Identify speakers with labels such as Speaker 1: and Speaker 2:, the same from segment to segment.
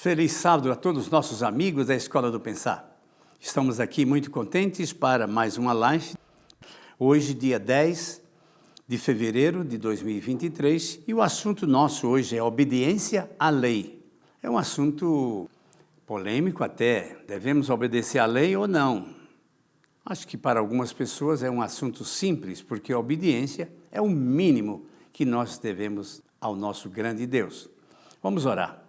Speaker 1: Feliz sábado a todos os nossos amigos da Escola do Pensar. Estamos aqui muito contentes para mais uma live. Hoje, dia 10 de fevereiro de 2023, e o assunto nosso hoje é obediência à lei. É um assunto polêmico até. Devemos obedecer à lei ou não? Acho que para algumas pessoas é um assunto simples, porque a obediência é o mínimo que nós devemos ao nosso grande Deus. Vamos orar.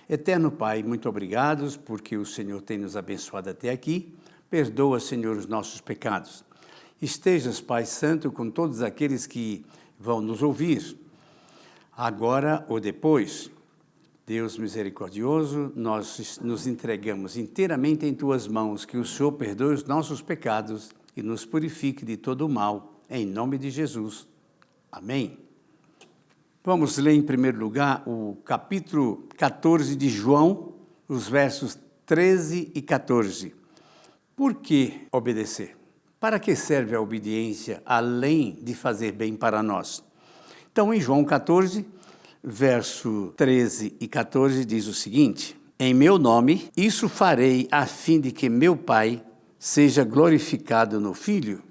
Speaker 1: Eterno Pai, muito obrigados porque o Senhor tem nos abençoado até aqui. Perdoa, Senhor, os nossos pecados. Estejas, Pai Santo, com todos aqueles que vão nos ouvir, agora ou depois. Deus misericordioso, nós nos entregamos inteiramente em Tuas mãos, que o Senhor perdoe os nossos pecados e nos purifique de todo o mal, em nome de Jesus. Amém. Vamos ler em primeiro lugar o capítulo 14 de João, os versos 13 e 14. Por que obedecer? Para que serve a obediência, além de fazer bem para nós? Então, em João 14, verso 13 e 14, diz o seguinte: em meu nome, isso farei a fim de que meu Pai seja glorificado no Filho.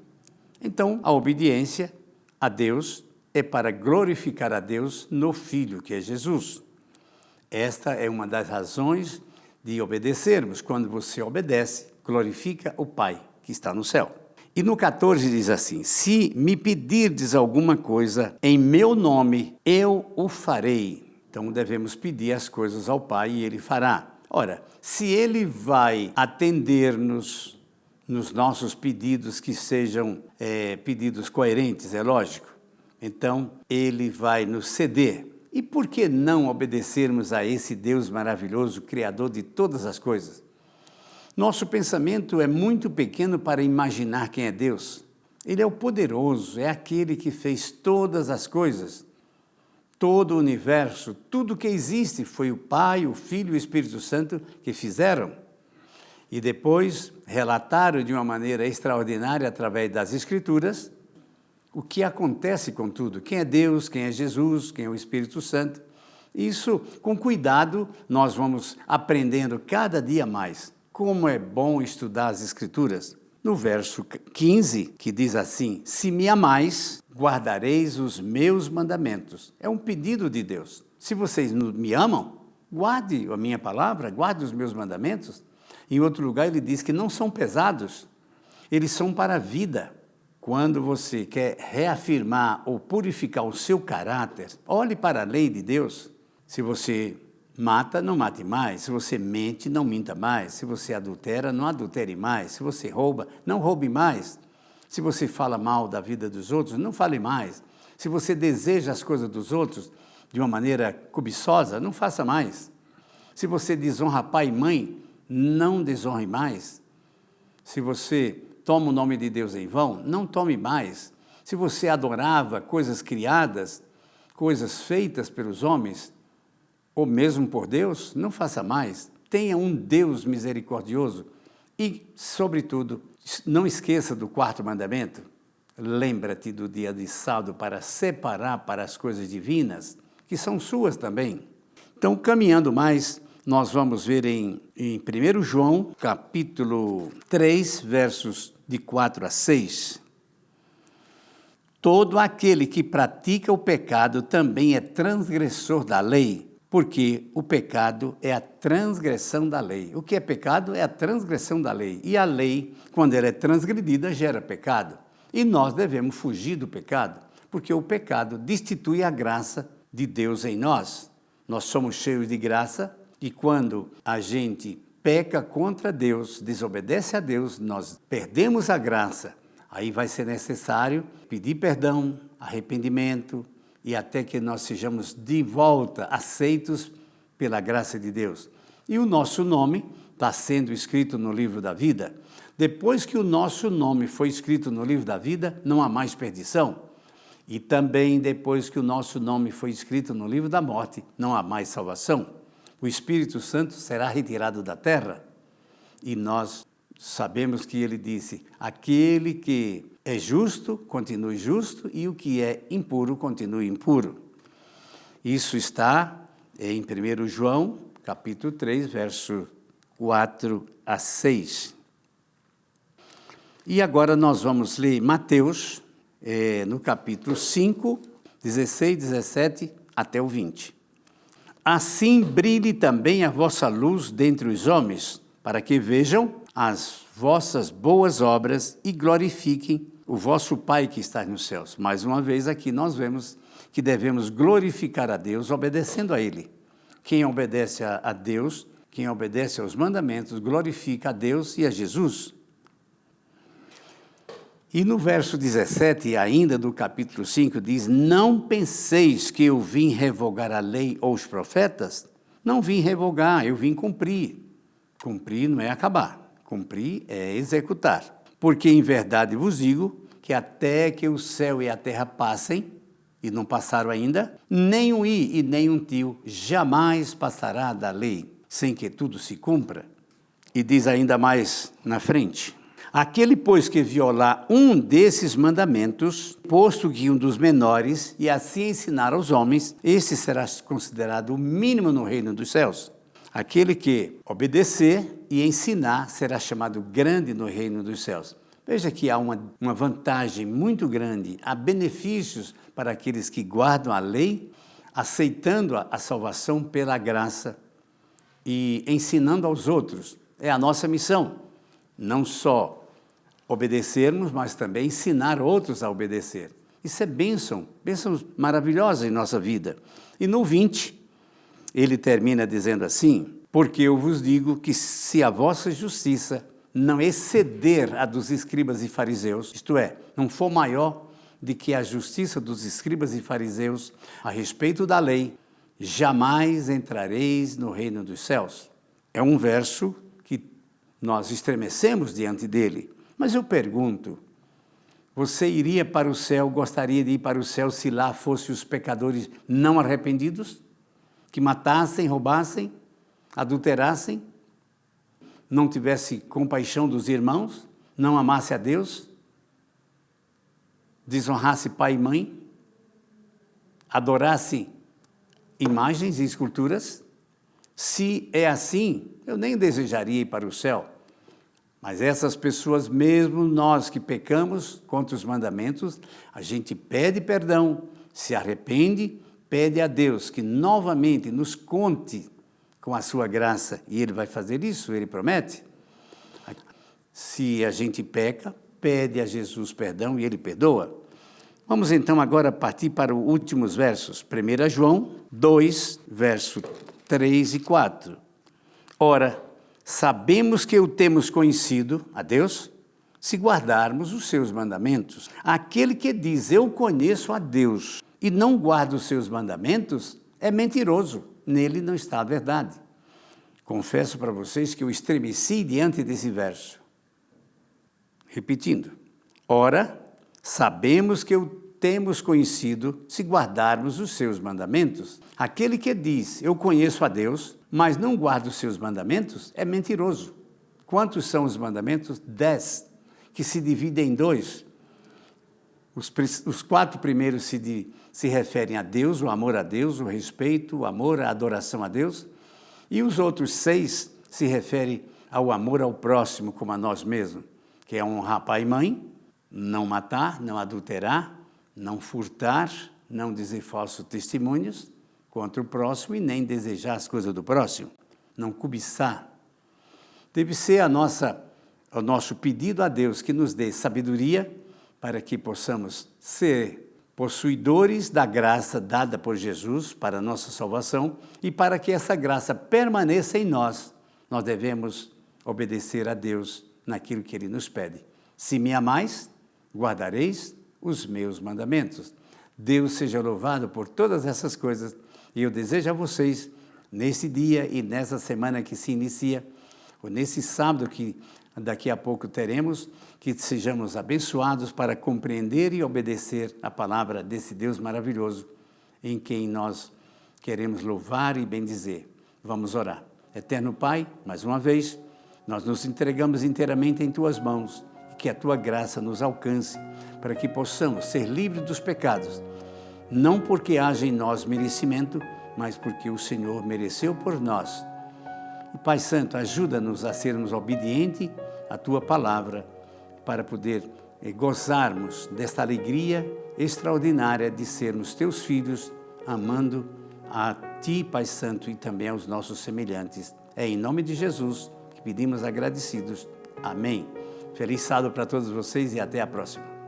Speaker 1: Então, a obediência a Deus é para glorificar a Deus no Filho, que é Jesus. Esta é uma das razões de obedecermos. Quando você obedece, glorifica o Pai, que está no céu. E no 14 diz assim: se me pedirdes alguma coisa em meu nome, eu o farei. Então devemos pedir as coisas ao Pai e Ele fará. Ora, se Ele vai atender-nos nos nossos pedidos, que sejam pedidos coerentes, é lógico, então Ele vai nos ceder. E por que não obedecermos a esse Deus maravilhoso, Criador de todas as coisas? Nosso pensamento é muito pequeno para imaginar quem é Deus. Ele é o poderoso, é aquele que fez todas as coisas, todo o universo, tudo que existe foi o Pai, o Filho e o Espírito Santo que fizeram. E depois relataram de uma maneira extraordinária, através das Escrituras, o que acontece com tudo, quem é Deus, quem é Jesus, quem é o Espírito Santo. Isso, com cuidado, nós vamos aprendendo cada dia mais. Como é bom estudar as Escrituras. No verso 15, que diz assim: se me amais, guardareis os meus mandamentos. É um pedido de Deus. Se vocês me amam, guarde a minha palavra, guarde os meus mandamentos. Em outro lugar ele diz que não são pesados, eles são para a vida. Quando você quer reafirmar ou purificar o seu caráter, olhe para a lei de Deus. Se você mata, não mate mais. Se você mente, não minta mais. Se você adultera, não adultere mais. Se você rouba, não roube mais. Se você fala mal da vida dos outros, não fale mais. Se você deseja as coisas dos outros de uma maneira cobiçosa, não faça mais. Se você desonra pai e mãe, não desonre mais. Se você toma o nome de Deus em vão, não tome mais. Se você adorava coisas criadas, coisas feitas pelos homens, ou mesmo por Deus, não faça mais. Tenha um Deus misericordioso. E, sobretudo, não esqueça do quarto mandamento. Lembra-te do dia de sábado para separar para as coisas divinas, que são suas também. Então, caminhando mais, nós vamos ver em 1 João, capítulo 3, versos de 4 a 6. Todo aquele que pratica o pecado também é transgressor da lei, porque o pecado é a transgressão da lei. O que é pecado é a transgressão da lei. E a lei, quando ela é transgredida, gera pecado. E nós devemos fugir do pecado, porque o pecado destitui a graça de Deus em nós. Nós somos cheios de graça, e quando a gente peca contra Deus, desobedece a Deus, nós perdemos a graça. Aí vai ser necessário pedir perdão, arrependimento, e até que nós sejamos de volta aceitos pela graça de Deus. E o nosso nome está sendo escrito no livro da vida. Depois que o nosso nome foi escrito no livro da vida, não há mais perdição. E também depois que o nosso nome foi escrito no livro da morte, não há mais salvação. O Espírito Santo será retirado da terra. E nós sabemos que ele disse: aquele que é justo, continue justo, e o que é impuro, continue impuro. Isso está em 1 João, capítulo 3, verso 4 a 6. E agora nós vamos ler Mateus, no capítulo 5, 16, 17 até o 20. Assim brilhe também a vossa luz dentre os homens, para que vejam as vossas boas obras e glorifiquem o vosso Pai que está nos céus. Mais uma vez aqui nós vemos que devemos glorificar a Deus obedecendo a Ele. Quem obedece a Deus, quem obedece aos mandamentos, glorifica a Deus e a Jesus. E no verso 17, ainda do capítulo 5, diz: não penseis que eu vim revogar a lei ou os profetas? Não vim revogar, eu vim cumprir. Cumprir não é acabar, cumprir é executar. Porque em verdade vos digo que até que o céu e a terra passem, e não passaram ainda, nem um i e nem um tio jamais passará da lei, sem que tudo se cumpra. E diz ainda mais na frente: aquele, pois, que violar um desses mandamentos, posto que um dos menores, e assim ensinar aos homens, esse será considerado o mínimo no reino dos céus. Aquele que obedecer e ensinar será chamado grande no reino dos céus. Veja que há uma vantagem muito grande, há benefícios para aqueles que guardam a lei, aceitando a salvação pela graça e ensinando aos outros. É a nossa missão, não só obedecermos, mas também ensinar outros a obedecer. Isso é bênção maravilhosa em nossa vida. E no 20, ele termina dizendo assim: porque eu vos digo que se a vossa justiça não exceder a dos escribas e fariseus, isto é, não for maior de que a justiça dos escribas e fariseus a respeito da lei, jamais entrareis no reino dos céus. É um verso que nós estremecemos diante dele. Mas eu pergunto, você iria para o céu, gostaria de ir para o céu se lá fossem os pecadores não arrependidos? Que matassem, roubassem, adulterassem, não tivesse compaixão dos irmãos, não amasse a Deus, desonrasse pai e mãe, adorasse imagens e esculturas? Se é assim, eu nem desejaria ir para o céu. Mas essas pessoas, mesmo nós que pecamos contra os mandamentos, a gente pede perdão, se arrepende, pede a Deus que novamente nos conte com a sua graça, e Ele vai fazer isso, Ele promete. Se a gente peca, pede a Jesus perdão e Ele perdoa. Vamos então agora partir para os últimos versos. 1 João 2, verso 3 e 4. Ora, sabemos que o temos conhecido, a Deus, se guardarmos os seus mandamentos. Aquele que diz, eu conheço a Deus, e não guarda os seus mandamentos, é mentiroso. Nele não está a verdade. Confesso para vocês que eu estremeci diante desse verso. Repetindo. Ora, sabemos que o temos conhecido se guardarmos os seus mandamentos. Aquele que diz, eu conheço a Deus, mas não guarda os seus mandamentos, é mentiroso. Quantos são os mandamentos? 10, que se dividem em 2. Os 4 primeiros se referem a Deus, o amor a Deus, o respeito, o amor, a adoração a Deus. E os outros 6 se referem ao amor ao próximo, como a nós mesmos, que é honrar pai e mãe, não matar, não adulterar, não furtar, não dizer falsos testemunhos contra o próximo e nem desejar as coisas do próximo, não cobiçar. Deve ser o nosso pedido a Deus que nos dê sabedoria para que possamos ser possuidores da graça dada por Jesus para a nossa salvação e para que essa graça permaneça em nós, nós devemos obedecer a Deus naquilo que Ele nos pede. Se me amais, guardareis os meus mandamentos. Deus seja louvado por todas essas coisas e eu desejo a vocês, nesse dia e nessa semana que se inicia, ou nesse sábado que daqui a pouco teremos, que sejamos abençoados para compreender e obedecer a palavra desse Deus maravilhoso, em quem nós queremos louvar e bendizer. Vamos orar. Eterno Pai, mais uma vez, nós nos entregamos inteiramente em Tuas mãos, e que a Tua graça nos alcance, para que possamos ser livres dos pecados, não porque haja em nós merecimento, mas porque o Senhor mereceu por nós Pai Santo, ajuda-nos a sermos obedientes à Tua palavra, para poder gozarmos desta alegria extraordinária de sermos Teus filhos, amando a Ti, Pai Santo, e também aos nossos semelhantes. É em nome de Jesus que pedimos agradecidos. Amém. Feliz sábado para todos vocês e até a próxima.